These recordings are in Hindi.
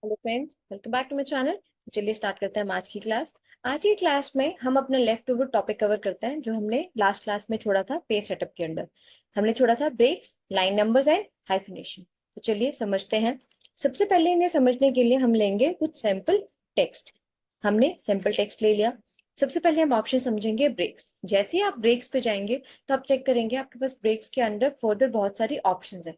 Hello friends, welcome back to my channel. चलिए स्टार्ट करते हैं आज की क्लास। आज की क्लास में हम अपना लेफ्ट ओवर टॉपिक कवर करते हैं जो हमने लास्ट क्लास में छोड़ा था। पेज सेटअप के अंडर हमने छोड़ा था breaks, line numbers and hyphenation. तो चलिए समझते हैं। सबसे पहले इन्हें समझने के लिए हम लेंगे कुछ सैंपल टेक्स्ट। हमने सैंपल टेक्स्ट ले लिया। सबसे पहले हम ऑप्शन समझेंगे ब्रेक्स। जैसे ही आप ब्रेक्स पे जाएंगे तो आप चेक करेंगे आपके पास ब्रेक्स के अंदर फर्दर बहुत सारी ऑप्शन है।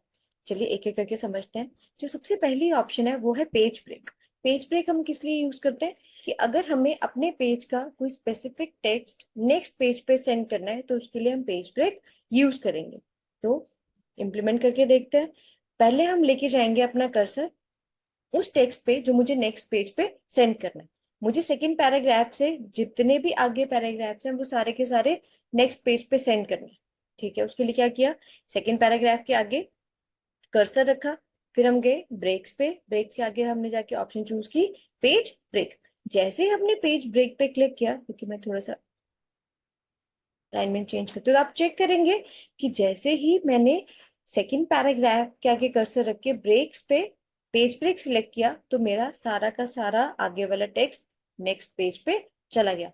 चलिए एक एक करके समझते हैं। जो सबसे पहली ऑप्शन है वो है पेज ब्रेक। पेज ब्रेक हम किस लिए यूज करते हैं कि अगर हमें अपने पेज का कोई स्पेसिफिक टेक्स्ट नेक्स्ट पेज पे सेंड करना है तो उसके लिए हम पेज ब्रेक यूज करेंगे। तो इम्प्लीमेंट करके देखते हैं। पहले हम लेके जाएंगे अपना कर्सर उस टेक्स्ट पे जो मुझे नेक्स्ट पेज पे सेंड करना है। मुझे सेकेंड पैराग्राफ से जितने भी आगे पैराग्राफ्स हैं वो सारे के सारे नेक्स्ट पेज पे सेंड करने हैं। ठीक है, उसके लिए क्या किया, सेकेंड पैराग्राफ के आगे कर्सर रखा। फिर हम गए ब्रेक्स पे। ब्रेक्स के आगे हमने जाके ऑप्शन चूज की पेज ब्रेक। जैसे ही हमने पेज ब्रेक पे क्लिक किया, क्योंकि मैं थोड़ा सा अलाइनमेंट चेंज करती हूँ, तो आप चेक करेंगे कि जैसे ही मैंने सेकंड पैराग्राफ के आगे कर्सर रख के ब्रेक्स पे पेज ब्रेक सिलेक्ट किया तो मेरा सारा का सारा आगे वाला टेक्स्ट नेक्स्ट पेज पे चला गया।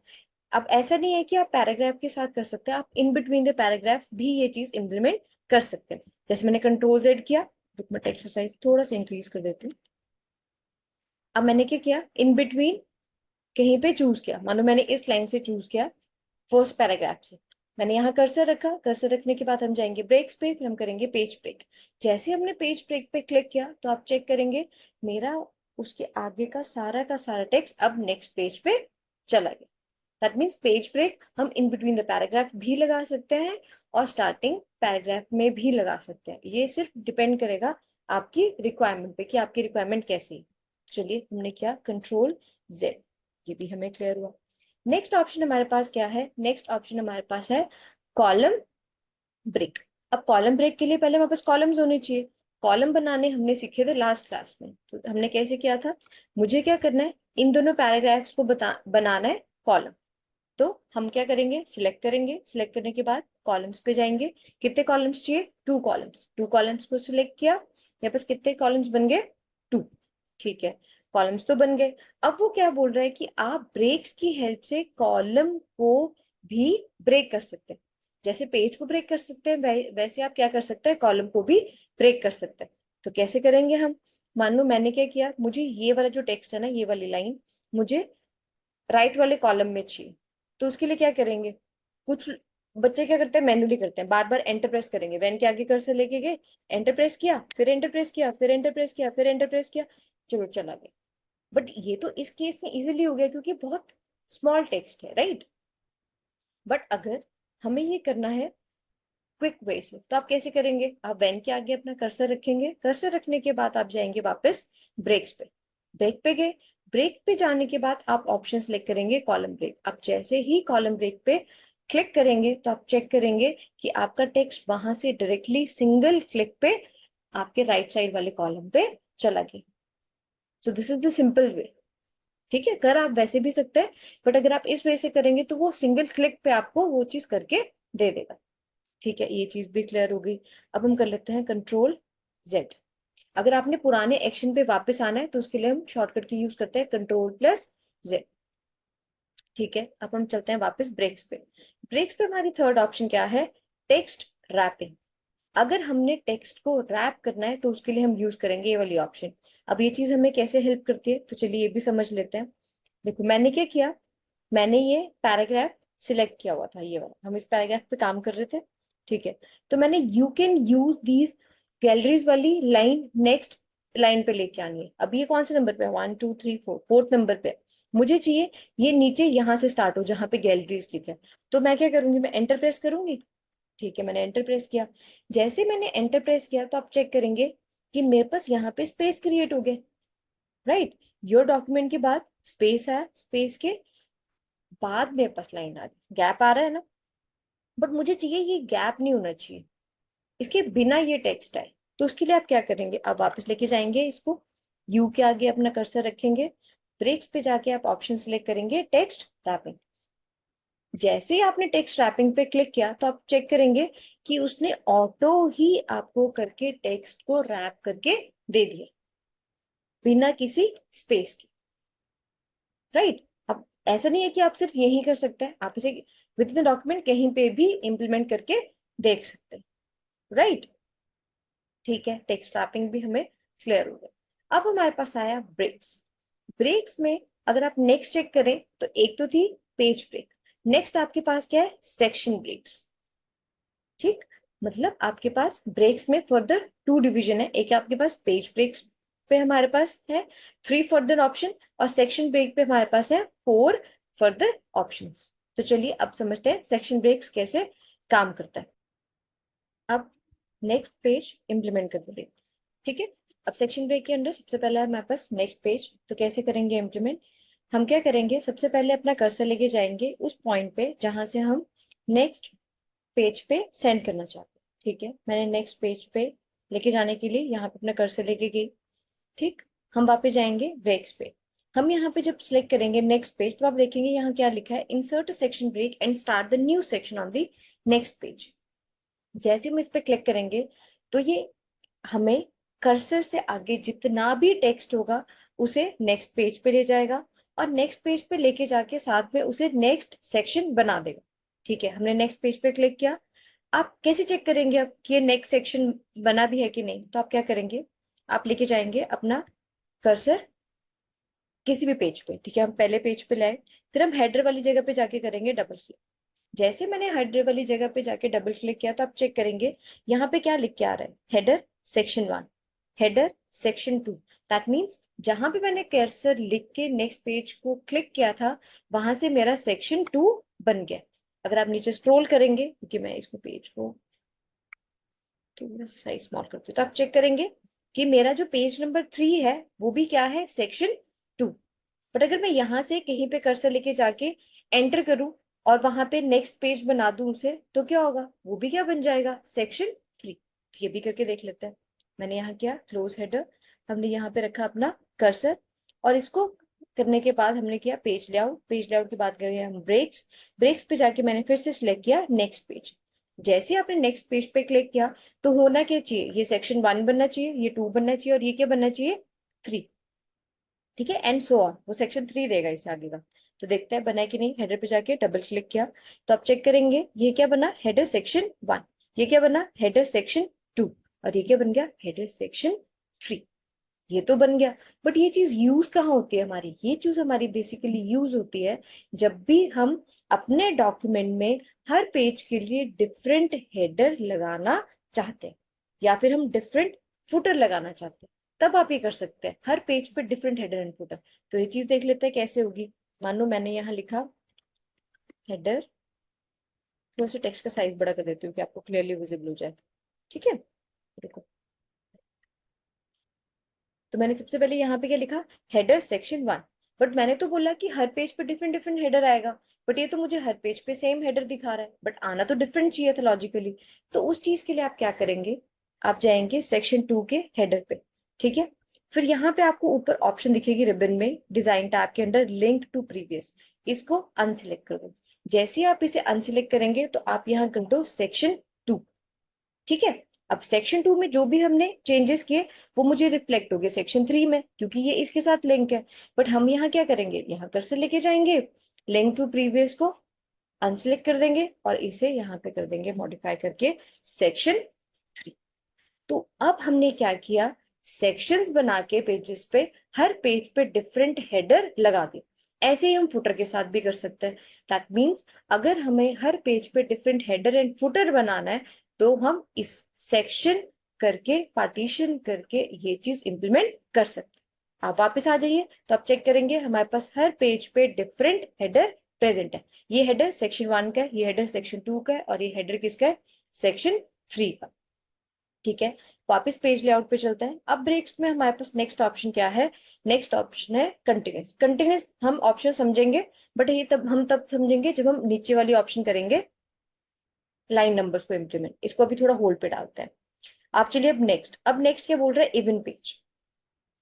अब ऐसा नहीं है कि आप पैराग्राफ के साथ कर सकते हैं, आप इन बिटवीन द पैराग्राफ भी ये चीज इम्प्लीमेंट कर सकते हैं। जैसे मैंने कंट्रोल जेड किया, बुक में टेक्स्ट साइज थोड़ा सा इंक्रीज कर देती हूँ। अब मैंने क्या किया, इन बिटवीन कहीं पे चूज किया, मानो मैंने इस लाइन से चूज किया फर्स्ट पैराग्राफ से। मैंने यहाँ कर्सर रखा, कर्सर रखने के बाद हम जाएंगे ब्रेक्स पे, फिर हम करेंगे पेज ब्रेक। जैसे हमने पेज ब्रेक पे क्लिक किया तो आप चेक करेंगे मेरा उसके आगे का सारा टेक्स्ट अब नेक्स्ट पेज पे चला गया। दैट मीन्स पेज ब्रेक हम इन बिटवीन द पैराग्राफ भी लगा सकते हैं और स्टार्टिंग पैराग्राफ में भी लगा सकते हैं। ये सिर्फ डिपेंड करेगा आपकी रिक्वायरमेंट पे कि आपकी रिक्वायरमेंट कैसी है। चलिए हमने किया कंट्रोल जेड, ये भी हमें क्लियर हुआ। नेक्स्ट ऑप्शन हमारे पास क्या है, नेक्स्ट ऑप्शन हमारे पास है कॉलम ब्रेक। अब कॉलम ब्रेक के लिए पहले हमारे पास कॉलम्स होने चाहिए। कॉलम बनाने हमने सीखे थे लास्ट क्लास में, तो हमने कैसे किया था, मुझे क्या करना है, इन दोनों पैराग्राफ्स को बनाना है कॉलम। तो हम क्या करेंगे, सिलेक्ट करेंगे, सिलेक्ट करने के बाद कॉलम्स पे जाएंगे। कितने कॉलम्स चाहिए, टू कॉलम्स। टू कॉलम्स को सिलेक्ट किया, यहाँ पास कितने कॉलम्स बन गए, टू। ठीक है, कॉलम्स तो बन गए। अब वो क्या बोल रहा है कि आप ब्रेक्स की हेल्प से कॉलम को भी ब्रेक कर सकते हैं। जैसे पेज को ब्रेक कर सकते हैं वैसे आप क्या कर सकते हैं, कॉलम को भी ब्रेक कर सकते हैं। तो कैसे करेंगे हम, मान लो मैंने क्या किया, मुझे ये वाला जो टेक्स्ट है ना, ये वाली लाइन मुझे राइट वाले कॉलम में चाहिए। तो उसके लिए क्या करेंगे, कुछ बच्चे क्या करते हैं, मैन्युअली करते हैं, बार बार एंटर प्रेस करेंगे, वैन के आगे कर्सर लेके गए, एंटर प्रेस किया, फिर एंटर प्रेस किया, फिर एंटर प्रेस किया, फिर एंटर प्रेस किया, चलो चला गया। बट ये तो इस केस में इजीली हो गया क्योंकि बहुत स्मॉल टेक्स्ट है, राइट। बट अगर हमें ये करना है क्विक वे से तो आप कैसे करेंगे, आप वैन के आगे अपना कर्सर रखेंगे, कर्सर रखने के बाद आप जाएंगे वापस ब्रेक्स पे। ब्रेक पे गए, ब्रेक पे जाने के बाद आप ऑप्शन सेलेक्ट करेंगे कॉलम ब्रेक। आप जैसे ही कॉलम ब्रेक पे क्लिक करेंगे तो आप चेक करेंगे कि आपका टेक्स्ट वहां से डायरेक्टली सिंगल क्लिक पे आपके राइट साइड वाले कॉलम पे चला गया। So this is the simple way. ठीक है, कर आप वैसे भी सकते हैं, बट अगर आप इस वे से करेंगे तो वो सिंगल क्लिक पे आपको वो चीज करके दे देगा। ठीक है, ये चीज भी क्लियर हो गई। अब हम कर लेते हैं कंट्रोल जेड। अगर आपने पुराने एक्शन पे वापस आना है तो उसके लिए हम शॉर्टकट की यूज करते हैं कंट्रोल प्लस जेड। ठीक है, अब हम चलते हैं वापस ब्रेक्स पे। ब्रेक्स पे हमारी थर्ड ऑप्शन क्या है, टेक्स्ट रैपिंग। अगर हमने टेक्स्ट को रैप करना है तो उसके लिए हम यूज करेंगे ये वाली ऑप्शन। अब ये चीज हमें कैसे हेल्प करती है तो चलिए ये भी समझ लेते हैं। देखो मैंने क्या किया, मैंने ये पैराग्राफ सिलेक्ट किया हुआ था, ये वाला हम इस पैराग्राफ पे काम कर रहे थे। ठीक है, तो मैंने you can use these galleries वाली लाइन नेक्स्ट लाइन पे लेके आनी है। अब ये कौन से नंबर पे है, 1 2 3 4, फोर्थ नंबर पे है। मुझे चाहिए ये नीचे यहाँ से स्टार्ट हो जहाँ पे गैलरीज लिखा है। तो मैं क्या करूंगी, मैं एंटर प्रेस करूंगी। ठीक है, मैंने एंटर प्रेस किया। जैसे मैंने एंटर प्रेस किया तो आप चेक करेंगे कि मेरे पास यहाँ पे स्पेस क्रिएट हो गए, राइट। योर डॉक्यूमेंट के बाद स्पेस है, स्पेस के बाद मेरे पास लाइन आ रही, गैप आ रहा है ना। बट मुझे चाहिए ये गैप नहीं होना चाहिए, इसके बिना ये टेक्स्ट आए। तो उसके लिए आप क्या करेंगे, आप वापस लेके जाएंगे इसको, यू के आगे अपना कर्सर रखेंगे, ब्रेक्स पे जाके आप ऑप्शन सिलेक्ट करेंगे टेक्स्ट रैपिंग। जैसे ही आपने टेक्स्ट रैपिंग पे क्लिक किया तो आप चेक करेंगे कि उसने ऑटो ही आपको करके टेक्स्ट को रैप करके दे दिया। बिना किसी स्पेस के, राइट। अब ऐसा नहीं है कि आप सिर्फ यही कर सकते हैं, आप इसे विद इन द डॉक्यूमेंट कहीं पे भी इम्प्लीमेंट करके देख सकते हैं, राइट। ठीक है, टेक्स्ट रैपिंग भी हमें क्लियर हो गया। अब हमारे पास आया ब्रेक्स। ब्रेक्स में अगर आप नेक्स्ट चेक करें तो एक तो थी पेज ब्रेक, नेक्स्ट आपके पास क्या है, सेक्शन ब्रेक्स। ठीक, मतलब आपके पास ब्रेक्स में फर्दर टू डिवीजन है, एक आपके पास पेज ब्रेक्स पे हमारे पास है 3 फर्दर ऑप्शन, और सेक्शन ब्रेक पे हमारे पास है 4 फर्दर ऑप्शंस। तो चलिए अब समझते हैं सेक्शन ब्रेक्स कैसे काम करता है। अब नेक्स्ट पेज इंप्लीमेंट कर देंगे, ठीक है। अब सेक्शन ब्रेक के अंदर सबसे पहला है हमारे पास नेक्स्ट पेज, तो कैसे करेंगे इंप्लीमेंट। हम क्या करेंगे, सबसे पहले अपना कर्सर लेके जाएंगे उस पॉइंट पे जहां से हम नेक्स्ट पेज पे सेंड करना चाहते हैं, ठीक है। मैंने नेक्स्ट पेज पे लेके जाने के लिए यहाँ पे अपना कर्सर लेके गई, ठीक। हम वापस जाएंगे ब्रेक्स पे, हम यहाँ पे जब सिलेक्ट करेंगे नेक्स्ट पेज तो आप देखेंगे यहाँ क्या लिखा है, insert section break and start the new section on the next page. जैसे हम इस पे क्लिक करेंगे तो ये हमें कर्सर से आगे जितना भी टेक्स्ट होगा उसे नेक्स्ट पेज पे ले जाएगा, और नेक्स्ट पेज पे लेके जाके साथ में उसे नेक्स्ट सेक्शन बना देगा, ठीक है। हमने नेक्स्ट पेज पे क्लिक किया, आप कैसे चेक करेंगे अब कि ये नेक्स्ट सेक्शन बना भी है कि नहीं, तो आप क्या करेंगे, आप लेके जाएंगे अपना कर्सर किसी भी पेज पे, ठीक है। हम पहले पेज पे लाए, फिर हम हेडर वाली जगह पे जाके करेंगे डबल क्लिक। जैसे मैंने हेडर वाली जगह पे जाके डबल क्लिक किया तो आप चेक करेंगे यहाँ पे क्या लिख के आ रहा है, header section 1, header section 2। That means जहां पे मैंने कर्सर लिख के नेक्स्ट पेज को क्लिक किया था वहां से मेरा सेक्शन 2 बन गया। अगर आप नीचे स्क्रॉल करेंगे, क्योंकि मैं इसको पेज को थोड़ा सा साइज स्मॉल करती हूँ, तो आप चेक करेंगे कि मेरा जो पेज नंबर 3 है वो भी क्या है, सेक्शन 2। बट अगर मैं यहाँ से कहीं पे कर्सर लेके जाके एंटर करूं और वहां पे नेक्स्ट पेज बना दूं उसे, तो क्या होगा, वो भी क्या बन जाएगा, सेक्शन 3। ये भी करके देख लेते हैं। मैंने यहाँ किया क्लोज हेडर, हमने यहाँ पे रखा अपना कर्सर, और इसको करने के बाद हमने किया पेज लेआउट, पेज लेआउट के बाद गए हम ब्रेक्स, ब्रेक्स पे जाके मैंने फिर से सिलेक्ट किया नेक्स्ट पेज। जैसे आपने नेक्स्ट पेज पे क्लिक किया तो होना क्या चाहिए, ये सेक्शन 1 बनना चाहिए, ये 2 बनना चाहिए, और ये क्या बनना चाहिए, 3, ठीक है। एंड सो ऑन, वो सेक्शन 3 रहेगा इससे आगे का। तो देखते हैं बना है कि नहीं, हेडर पे जाके डबल क्लिक किया तो आप चेक करेंगे ये क्या बना, हेडर सेक्शन 1, ये क्या बना, हेडर सेक्शन 2, और ये क्या बन गया, हेडर सेक्शन 3। ये तो बन गया, बट ये चीज यूज कहाँ होती है हमारी, ये चीज हमारी बेसिकली यूज होती है जब भी हम अपने डॉक्यूमेंट में हर पेज के लिए डिफरेंट हेडर लगाना चाहते हैं, या फिर हम डिफरेंट फुटर लगाना चाहते हैं, तब आप ये कर सकते हैं, हर पेज पे डिफरेंट हेडर एंड फुटर। तो ये चीज देख लेते हैं कैसे होगी। मान लो मैंने यहाँ लिखा हेडर, थोड़ा सा टेक्स्ट का साइज बड़ा कर देती हूँ कि आपको क्लियरली विजिबल हो जाए, ठीक है। देखो, तो मैंने सबसे पहले यहाँ पे क्या लिखा, हेडर सेक्शन 1। बट मैंने तो बोला कि हर पेज पे डिफरेंट डिफरेंट हेडर आएगा, बट ये तो मुझे हर पेज पे सेम हेडर दिखा रहा है, बट आना तो डिफरेंट चाहिए था लॉजिकली। तो उस चीज के लिए आप क्या करेंगे, आप जाएंगे सेक्शन 2 के हेडर पे, ठीक है। फिर यहाँ पे आपको ऊपर ऑप्शन दिखेगी रिबन में डिजाइन टैब के अंदर लिंक टू प्रीवियस, इसको अनसिलेक्ट कर दो। जैसे ही आप इसे अनसिलेक्ट करेंगे तो आप यहाँ कर दो सेक्शन 2, ठीक है। अब सेक्शन 2 में जो भी हमने चेंजेस किए वो मुझे रिफ्लेक्ट हो गए सेक्शन 3 में, क्योंकि ये इसके साथ लिंक है। बट हम यहाँ क्या करेंगे, यहाँ कर्सर लेके जाएंगे, लिंक टू प्रीवियस को अनसिलेक्ट कर देंगे और इसे यहाँ पे कर देंगे मॉडिफाई करके सेक्शन 3। तो अब हमने क्या किया, सेक्शंस बना के पेजेस पे हर पेज पे डिफरेंट हेडर लगा दिए। ऐसे ही हम फुटर के साथ भी कर सकते हैं। दैट मीन्स अगर हमें हर पेज पे डिफरेंट हेडर एंड फुटर बनाना है तो हम इस सेक्शन करके पार्टीशन करके ये चीज इंप्लीमेंट कर सकते हैं। आप वापस आ जाइए तो आप चेक करेंगे हमारे पास हर पेज पे डिफरेंट हेडर प्रेजेंट है। ये हेडर सेक्शन 1 का है, ये हेडर सेक्शन 2 का है, और ये हेडर किसका है, सेक्शन 3 का, ठीक है। वापस पेज लेआउट पे चलते हैं। अब ब्रेक्स में हमारे पास नेक्स्ट ऑप्शन क्या है, नेक्स्ट ऑप्शन है कंटिन्यूस। कंटिन्यूस हम ऑप्शन समझेंगे, बट ये तब समझेंगे जब हम नीचे वाली ऑप्शन करेंगे लाइन नंबर्स को इंप्लीमेंट। इसको अभी थोड़ा होल्ड पे डालते हैं। आप चलिए अब नेक्स्ट क्या बोल रहा है, इवन पेज।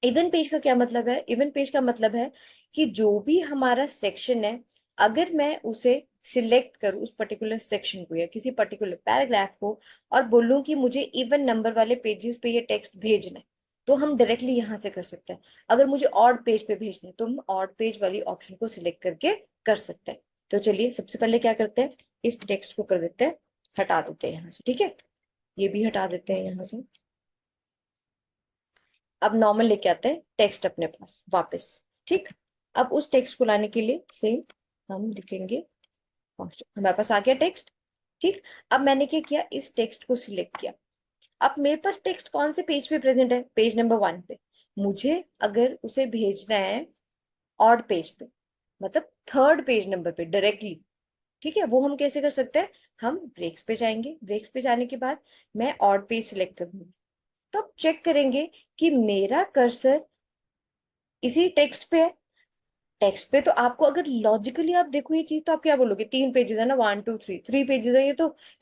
इवन पेज का क्या मतलब है, इवन पेज का मतलब है कि जो भी हमारा सेक्शन है, अगर मैं उसे सिलेक्ट करूं उस पर्टिकुलर सेक्शन को या किसी पर्टिकुलर पैराग्राफ को और बोलूं कि मुझे इवन नंबर वाले पेजेस पे ये टेक्स्ट भेजना है, तो हम डायरेक्टली यहाँ से कर सकते हैं। अगर मुझे ऑड पेज पे भेजना है तो हम ऑड पेज वाली ऑप्शन को सिलेक्ट करके कर सकते हैं। तो चलिए सबसे पहले क्या करते हैं, इस टेक्स्ट को कर देते हैं, हटा देते हैं यहाँ से। ठीक है, ये भी हटा देते हैं यहाँ से। अब नॉर्मल लेके आते हैं टेक्स्ट अपने पास वापस। ठीक, अब उस टेक्स्ट को लाने के लिए सेम हम लिखेंगे हमारे पास आ गया टेक्स्ट। ठीक, अब मैंने क्या किया, इस टेक्स्ट को सिलेक्ट किया। अब मेरे पास टेक्स्ट कौन से पेज पे प्रेजेंट है, पेज नंबर 1 पे। मुझे अगर उसे भेजना है ऑड पेज पे, मतलब थर्ड पेज नंबर पे डायरेक्टली, ठीक है, वो हम कैसे कर सकते हैं, हम ब्रेक्स पे जाएंगे, ब्रेक्स पे जाने के बाद मैं ऑड पेज सिलेक्ट करूंगी। तो आप चेक करेंगे कि मेरा कर्सर इसी टेक्स्ट पे है। टेक्स्ट पे तो आपको अगर लॉजिकली आप देखो ये चीज, तो आप क्या बोलोगे, 3 पेजेस है ना, 1 2 3, 3 पेजेस है,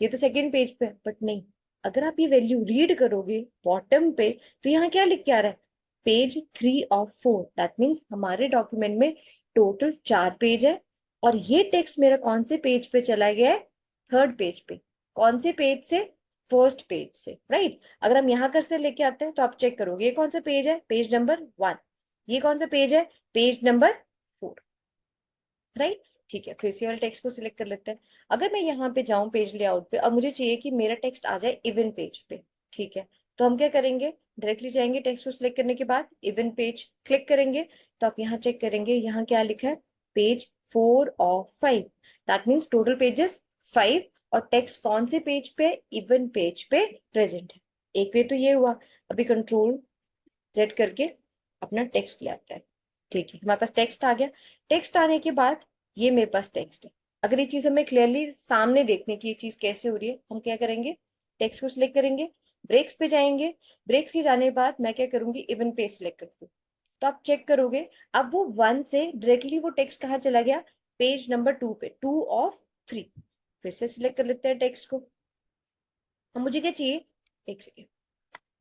ये तो सेकंड पेज पे है। बट नहीं, अगर आप ये वैल्यू रीड करोगे बॉटम पे, तो यहाँ क्या लिख के आ रहा है, पेज 3 of 4। दैट मीन्स हमारे डॉक्यूमेंट में टोटल 4 पेज है, और ये टेक्स्ट मेरा कौन से पेज पे चला गया है, थर्ड पेज पे। कौन से पेज से, फर्स्ट पेज से, राइट। अगर हम यहाँ कर से लेके आते हैं तो आप चेक करोगे ये कौन सा पेज है, पेज नंबर 1। ये कौन सा पेज है, पेज नंबर 4, राइट। ठीक है, फिर से वाले टेक्स्ट को सिलेक्ट कर लेते हैं। अगर मैं यहाँ पे जाऊं पेज लेआउट पे और मुझे चाहिए कि मेरा टेक्स्ट आ जाए इवन पेज पे, ठीक है, तो हम क्या करेंगे, डायरेक्टली जाएंगे टेक्स्ट को सिलेक्ट करने के बाद इवन पेज क्लिक करेंगे। तो आप यहाँ चेक करेंगे, यहाँ क्या लिखा है, page 4 of 5। That means total pages 5, और टेक्स्ट कौन से पेज पे, इवन पेज पे प्रेजेंट है। एक वे तो ये हुआ। अभी कंट्रोल जेड करके अपना टेक्स्ट ले आता है। ठीक है, हमारे पास टेक्स्ट आ गया। टेक्स्ट आने के बाद ये मेरे पास टेक्स्ट है। अगर ये चीज हमें क्लियरली सामने देखने की ये चीज कैसे हो रही है, हम क्या करेंगे, टेक्स्ट को सिलेक्ट करेंगे, ब्रेक्स पे जाएंगे। ब्रेक्स के जाने के बाद मैं क्या करूंगी, इवन पेज सिलेक्ट करती हूँ। तो आप चेक करोगे, अब वो 1 से डायरेक्टली वो टेक्स्ट कहाँ चला गया, पेज नंबर 2 पे, 2 of 3। फिर से सिलेक्ट कर लेते हैं टेक्स्ट को। अब मुझे क्या चाहिए, एक सेकेंड,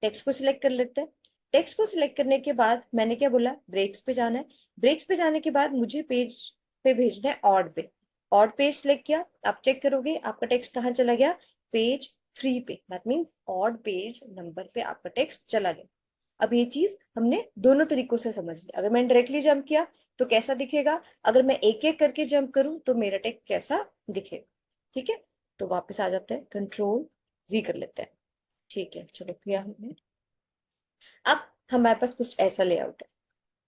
टेक्स्ट को सिलेक्ट कर लेते हैं। टेक्स्ट को सिलेक्ट करने के बाद मैंने क्या बोला, ब्रेक्स पे जाना है। ब्रेक्स पे जाने के बाद मुझे पेज पे भेजना है ऑड पे। ऑड पेज सिलेक्ट किया, आप चेक करोगे आपका टेक्स्ट कहाँ चला गया, पेज 3 पे। That means odd page number पे आपका टेक्स्ट चला गया। अब ये चीज हमने दोनों तरीकों से समझ लिया। अगर मैंने डायरेक्टली जंप किया तो कैसा दिखेगा, अगर मैं एक एक करके जंप करूं तो मेरा टेक्स्ट कैसा दिखेगा। ठीक है, तो वापस आ जाते हैं, कंट्रोल जी कर लेते हैं। ठीक है, चलो किया हमने। अब हमारे पास कुछ ऐसा लेआउट है।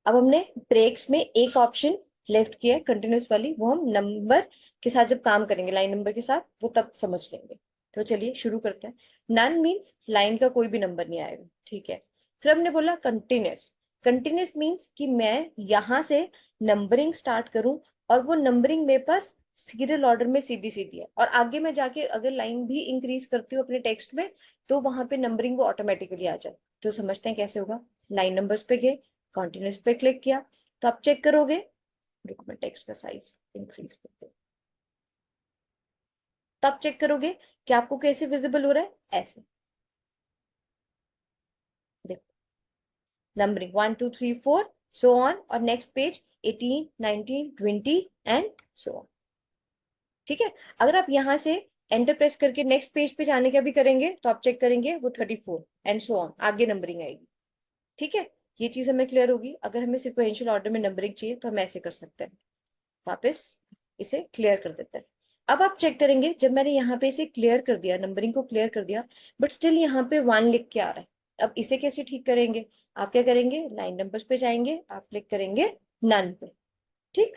अब हमने ब्रेक्स में एक ऑप्शन लेफ्ट किया है कंटिन्यूस वाली, वो हम नंबर के साथ जब काम करेंगे, लाइन नंबर के साथ, वो तब समझ लेंगे। तो चलिए शुरू करते हैं। नन मीन्स लाइन का कोई भी नंबर नहीं आएगा। ठीक है, फिर हमने बोला कंटिन्यूस। कंटिन्यूस मीन्स कि मैं यहां से नंबरिंग स्टार्ट करूं, और वो नंबरिंग मेरे पास सीरियल ऑर्डर में सीधी सीधी है, और आगे मैं जाके अगर लाइन भी इंक्रीज करती हूँ अपने टेक्स्ट में, तो वहां पे नंबरिंग वो ऑटोमेटिकली आ जाए। तो समझते हैं कैसे होगा। लाइन नंबर्स पे गए, कॉन्टिन्यूस पे क्लिक किया, तो आप चेक करोगे, रुको मैं टेक्स्ट का साइज इंक्रीज करते हूँ। तो आप चेक करोगे कि आपको कैसे विजिबल हो रहा है, ऐसे देखो, नंबरिंग 1 2 3 4 सो ऑन, और next page 18 19 20 and so on. ठीक है, अगर आप यहाँ से एंटर प्रेस करके नेक्स्ट पेज पे जाने का भी करेंगे तो आप चेक करेंगे वो 34 एंड सो ऑन आगे नंबरिंग आएगी। ठीक है, ये चीज हमें क्लियर होगी। अगर हमें सिक्वेंशियल ऑर्डर में नंबरिंग चाहिए तो हम ऐसे कर सकते हैं। वापस इसे क्लियर कर देते हैं। अब आप चेक करेंगे, जब मैंने यहाँ पे इसे क्लियर कर दिया, नंबरिंग को क्लियर कर दिया, बट स्टिल यहाँ पे 1 लिख के आ रहा है। अब इसे कैसे ठीक करेंगे, आप क्या करेंगे, लाइन नंबर्स पे जाएंगे, आप क्लिक करेंगे नन पे। ठीक,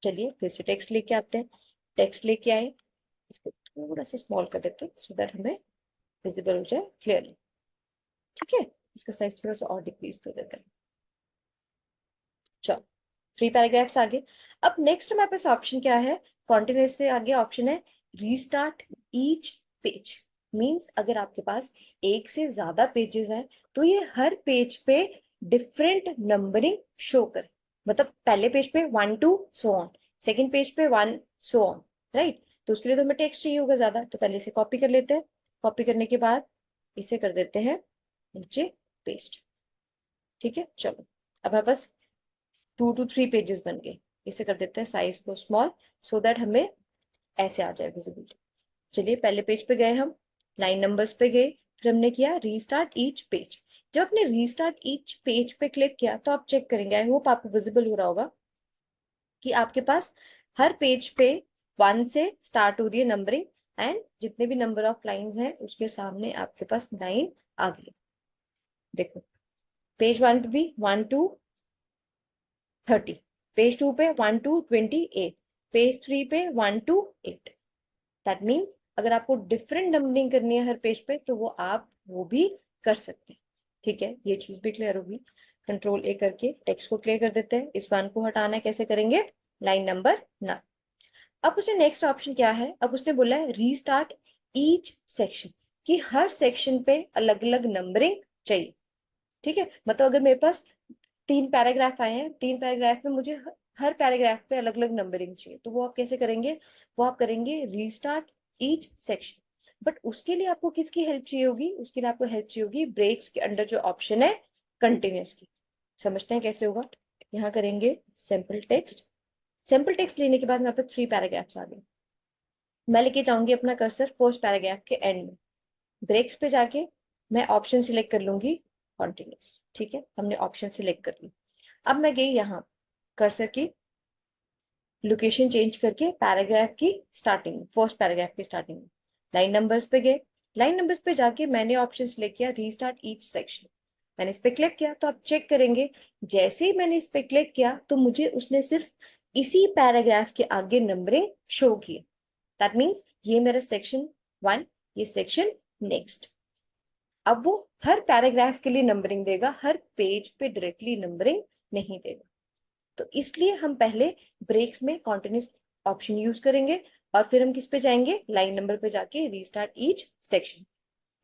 चलिए फिर से टेक्स्ट लेके आते हैं। टेक्स्ट लेके आए, इसको थोड़ा सा स्मॉल कर देते हैं सो दैट हमें विजिबल हो जाए क्लियरली। ठीक है, इसका साइज थोड़ा सा और डिक्रीज कर देते हैं। चलो, 3 पैराग्राफ्स आगे। अब नेक्स्ट हमारे पास ऑप्शन क्या है, कॉन्टिन्यूस से आगे ऑप्शन है रीस्टार्ट ईच पेज। मींस अगर आपके पास एक से ज्यादा पेजेस हैं तो ये हर पेज पे डिफरेंट नंबरिंग शो करे। मतलब पहले पेज पे 1 2 सो ऑन, सेकंड पेज पे 1 सो ऑन, राइट। तो उसके लिए तो हमें टेक्स्ट चाहिए होगा ज्यादा, तो पहले इसे कॉपी कर लेते हैं। कॉपी करने के बाद इसे कर देते हैं नीचे पेस्ट। ठीक है, चलो अब हमारे पास 2 to 3 पेजेस बन गए। इसे कर देते हैं साइज को स्मॉल, सो दैट हमें ऐसे आ जाए विजिबिलिटी। चलिए पहले पेज पे गए हम, लाइन नंबर्स पे गए, फिर हमने किया रीस्टार्ट ईच पेज। जब आपने रीस्टार्ट ईच पेज पे क्लिक किया तो आप चेक करेंगे, आई होप आपको विजिबल हो रहा होगा कि आपके पास हर पेज पे 1 से स्टार्ट हो रही है नंबरिंग, एंड जितने भी नंबर ऑफ लाइंस हैं उसके सामने आपके पास 9 आ गई। देखो पेज 1 पे भी 1 to 30, पेज 2 पे 1 to 28, पेज 3 पे 1 to 8। दैट मीन्स अगर आपको डिफरेंट नंबरिंग करनी है हर पेज पे तो वो आप वो भी कर सकते हैं। ठीक है, ये चीज भी क्लियर होगी। कंट्रोल ए करके टेक्स्ट को क्लियर कर देते हैं। इस 1 को हटाना है, कैसे करेंगे, लाइन नंबर ना। अब उसने नेक्स्ट ऑप्शन क्या है, अब उसने बोला है रीस्टार्ट ईच सेक्शन, कि हर सेक्शन पे अलग अलग नंबरिंग चाहिए। ठीक है, मतलब अगर मेरे पास 3 पैराग्राफ आए हैं, 3 पैराग्राफ में मुझे हर पैराग्राफ पे अलग अलग नंबरिंग चाहिए, तो वो आप कैसे करेंगे, वो आप करेंगे रीस्टार्ट ईच सेक्शन। बट उसके लिए आपको किसकी हेल्प चाहिए होगी, उसके लिए आपको हेल्प चाहिए होगी ब्रेक्स के अंडर जो ऑप्शन है कंटिन्यूस की। समझते हैं कैसे होगा। यहाँ करेंगे सिंपल टेक्स्ट, सिंपल टेक्स्ट लेने के बाद मेरे पास 3 पैराग्राफ्स आ गए। मैं लेके जाऊंगी अपना कर्सर फर्स्ट पैराग्राफ के एंड में, ब्रेक्स पे जाके मैं ऑप्शन सिलेक्ट कर लूंगी कॉन्टिन्यूस। ठीक है, हमने ऑप्शन सिलेक्ट कर ली। अब मैं गई यहाँ कर्सर की लोकेशन चेंज करके पैराग्राफ की स्टार्टिंग में, फर्स्ट पैराग्राफ की स्टार्टिंग में लाइन नंबर्स पे गए। लाइन नंबर्स पे जाके मैंने ऑप्शन सिलेक्ट किया रीस्टार्ट ईच सेक्शन। मैंने इस पे क्लिक किया तो आप चेक करेंगे, जैसे ही मैंने इस पे क्लिक किया तो मुझे उसने सिर्फ इसी पैराग्राफ के आगे नंबरिंग शो की। दैट मीन्स ये मेरा सेक्शन 1, ये सेक्शन नेक्स्ट। अब वो हर पैराग्राफ के लिए नंबरिंग देगा, हर पेज पे डायरेक्टली नंबरिंग नहीं देगा। तो इसलिए हम पहले ब्रेक्स में कॉन्टिन्यूस ऑप्शन यूज करेंगे और फिर हम किस पे जाएंगे, लाइन नंबर पे जाके रीस्टार्ट ईच सेक्शन।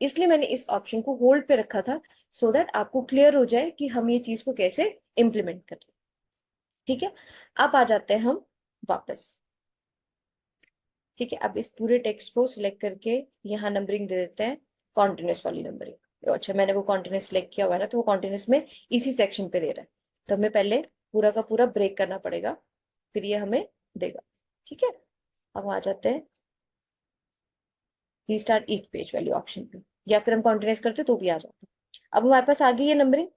इसलिए मैंने इस ऑप्शन को होल्ड पे रखा था, सो दैट आपको क्लियर हो जाए कि हम ये चीज को कैसे इंप्लीमेंट कर रहे हैं। ठीक है, अब आ जाते हैं हम वापस। ठीक है, अब इस पूरे टेक्स्ट को सिलेक्ट करके यहाँ नंबरिंग दे देते हैं, कॉन्टिन्यूस वाली नंबरिंग। तो अच्छा, मैंने वो कॉन्टिन्यूस सिलेक्ट किया हुआ है ना, तो वो कॉन्टिन्यूस में इसी सेक्शन पे दे रहा है, तो हमें पहले पूरा का पूरा ब्रेक करना पड़ेगा, फिर ये हमें देगा। ठीक है, अब आ जाते हैं रीस्टार्ट ईच पेज वाली ऑप्शन पे, या फिर हम कॉन्टिन्यूस करते तो भी आ जाता। अब हमारे पास आ गई ये नंबरिंग।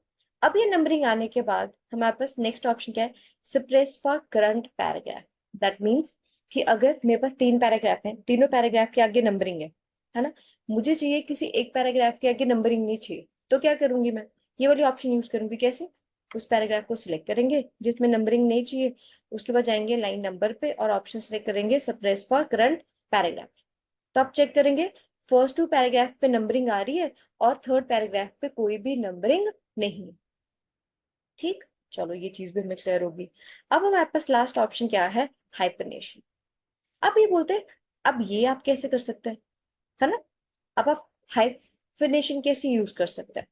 अब ये नंबरिंग आने के बाद हमारे पास नेक्स्ट ऑप्शन क्या है, suppress for current paragraph. That means कि अगर मेरे पास 3 पैराग्राफ हैं, तीनों पैराग्राफ के आगे नंबरिंग है ना, मुझे चाहिए किसी एक पैराग्राफ के आगे नंबरिंग नहीं चाहिए, तो क्या करूंगी मैं, ये वाली ऑप्शन यूज करूंगी। कैसे, उस पैराग्राफ को सिलेक्ट करेंगे जिसमें नंबरिंग नहीं चाहिए, उसके बाद जाएंगे लाइन नंबर पे और ऑप्शन सिलेक्ट करेंगे सप्रेस फॉर करंट पैराग्राफ। तो आप चेक करेंगे फर्स्ट 2 पैराग्राफ पे नंबरिंग आ रही है और थर्ड पैराग्राफ पे कोई भी नंबरिंग नहीं। ठीक, चलो ये चीज भी हमें क्लियर होगी। अब हमारे पास लास्ट ऑप्शन क्या है, हाइपरनेशन। अब ये बोलते हैं, अब ये आप कैसे कर सकते हैं, है ना। अब आप हाइफिनेशन कैसे यूज कर सकते हैं,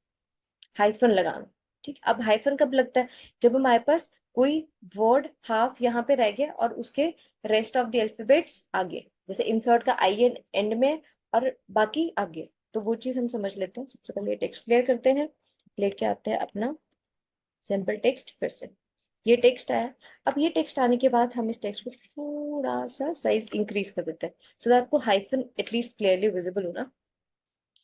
हाइफन लगाना। ठीक, अब हाइफन कब लगता है, जब हमारे पास कोई वर्ड हाफ यहाँ पे रह गया और उसके रेस्ट ऑफ द अल्फाबेट्स आगे, जैसे इंसर्ट का आई एन एंड में और बाकी आगे, तो वो चीज हम समझ लेते हैं। सबसे पहले टेक्स्ट क्लियर करते हैं, लेके आते हैं अपना सिंपल टेक्स्ट फिर से। ये टेक्स्ट आया। अब ये टेक्स्ट आने के बाद हम इस टेक्स्ट को थोड़ा सा साइज इंक्रीज कर देते हैं, सो दैट आपको हाइफन एटलीस्ट क्लियरली विजिबल हो ना।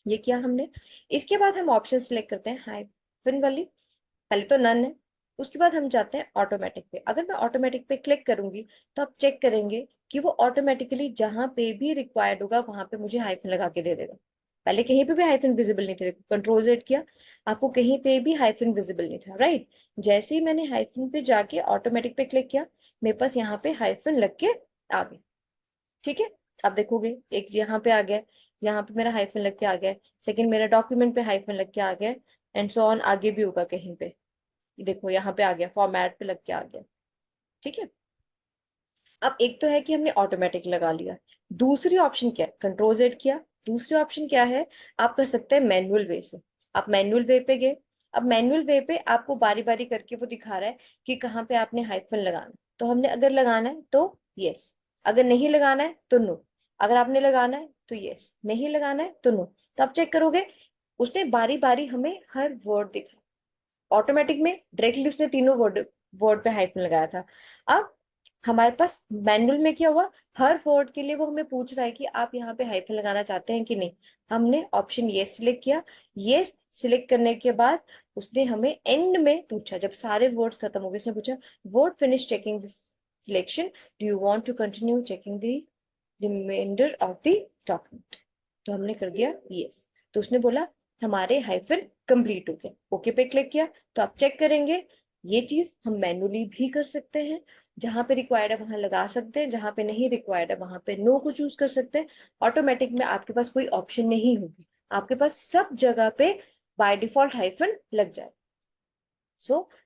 ये किया हमने। इसके बाद हम ऑप्शन सिलेक्ट करते हैं हाइफन वाली, पहले तो नन है, उसके बाद हम जाते हैं ऑटोमेटिक पे। अगर मैं ऑटोमेटिक पे क्लिक करूंगी तो आप चेक करेंगे कि वो ऑटोमेटिकली जहां पे भी रिक्वायर्ड होगा वहां पे मुझे हाइफन लगा के दे देगा। पहले कहीं पे भी हाइफन विजिबल नहीं थे, कंट्रोल जेड किया, आपको कहीं पे भी हाइफन विजिबल नहीं था, राइट। जैसे ही मैंने हाइफन पे जाके ऑटोमेटिक पे क्लिक किया, मेरे पास यहाँ पे हाइफन लग के आ गए। ठीक है, अब देखोगे एक यहाँ पे आ गया, यहाँ पे मेरा हाइफन लग के आ गया, सेकंड मेरा डॉक्यूमेंट पे हाइफन लग के आ गया, एंड सो ऑन आगे भी होगा कहीं पे। देखो यहाँ पे आ गया, फॉर्मेट पे लग के आ गया। ठीक है, अब एक तो है कि हमने ऑटोमेटिक लगा लिया, दूसरी ऑप्शन क्या है, कंट्रोल जेड किया, दूसरी ऑप्शन क्या है, आप कर सकते हैं मैनुअल वे से। आप मैनुअल वे पे गए, अब मैनुअल वे पे आपको बारी बारी करके वो दिखा रहा है कि कहाँ पे आपने हाइफन लगाना। तो हमने अगर लगाना है तो यस, अगर नहीं लगाना है तो नो, अगर आपने लगाना है तो यस, नहीं लगाना है तो नो। तो आप चेक करोगे उसने बारी बारी हमें हर वर्ड दिखा, ऑटोमेटिक में डायरेक्टली उसने तीनों वर्ड वर्ड पे हाइफन लगाया था। अब हमारे पास मैनुअल में क्या हुआ, हर वर्ड के लिए वो हमें पूछ रहा है कि आप यहाँ पे हाइफन लगाना चाहते हैं कि नहीं। हमने ऑप्शन यस सिलेक्ट किया, यस सिलेक्ट करने के बाद उसने हमें एंड में पूछा, जब सारे वर्ड्स खत्म हो गए, उसने पूछा word finish checking this selection, do you want to continue checking the reminder of the document. तो हमने कर दिया यस। तो उसने बोला हमारे हाइफन कंप्लीट हो गए, ओके पे क्लिक किया। तो आप चेक करेंगे ये चीज हम मैनुअली भी कर सकते हैं, जहां पे रिक्वायर्ड है वहां लगा सकते हैं, जहां पे नहीं रिक्वायर्ड है वहां पे नो को चूज कर सकते हैं। ऑटोमेटिक में आपके पास कोई ऑप्शन नहीं होगी, आपके पास सब जगह पे बाय डिफॉल्ट हाइफन लग जाए।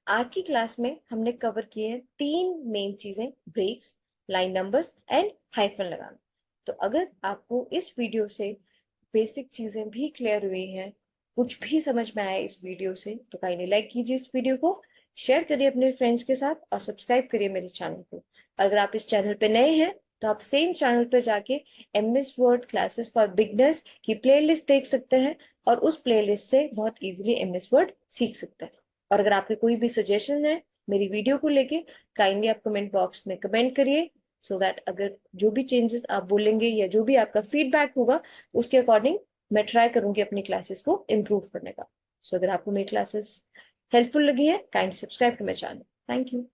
आज की क्लास में हमने कवर किए हैं 3 मेन चीजें, breaks, line numbers and hyphen लगाना। तो अगर आपको इस वीडियो से बेसिक चीजें भी क्लियर हुई हैं, कुछ भी समझ में आया इस वीडियो से, तो काइंडली लाइक कीजिए इस वीडियो को, शेयर करिए अपने फ्रेंड्स के साथ और सब्सक्राइब करिए मेरे चैनल को। अगर आप इस चैनल पे नए हैं तो आप सेम चैनल पे जाके MS word classes for beginners की प्लेलिस्ट देख सकते हैं और उस प्लेलिस्ट से बहुत इजीली एमएस वर्ड सीख सकते हैं। और अगर आपके कोई भी सजेशन है मेरी वीडियो को लेके, काइंडली आप कमेंट बॉक्स में कमेंट करिए, सो दैट अगर जो भी चेंजेस आप बोलेंगे या जो भी आपका फीडबैक होगा उसके अकॉर्डिंग मैं ट्राई करूंगी अपनी क्लासेस को इम्प्रूव करने का। अगर आपको मेरी क्लासेस हेल्पफुल लगी है, kindly subscribe to my channel. Thank you.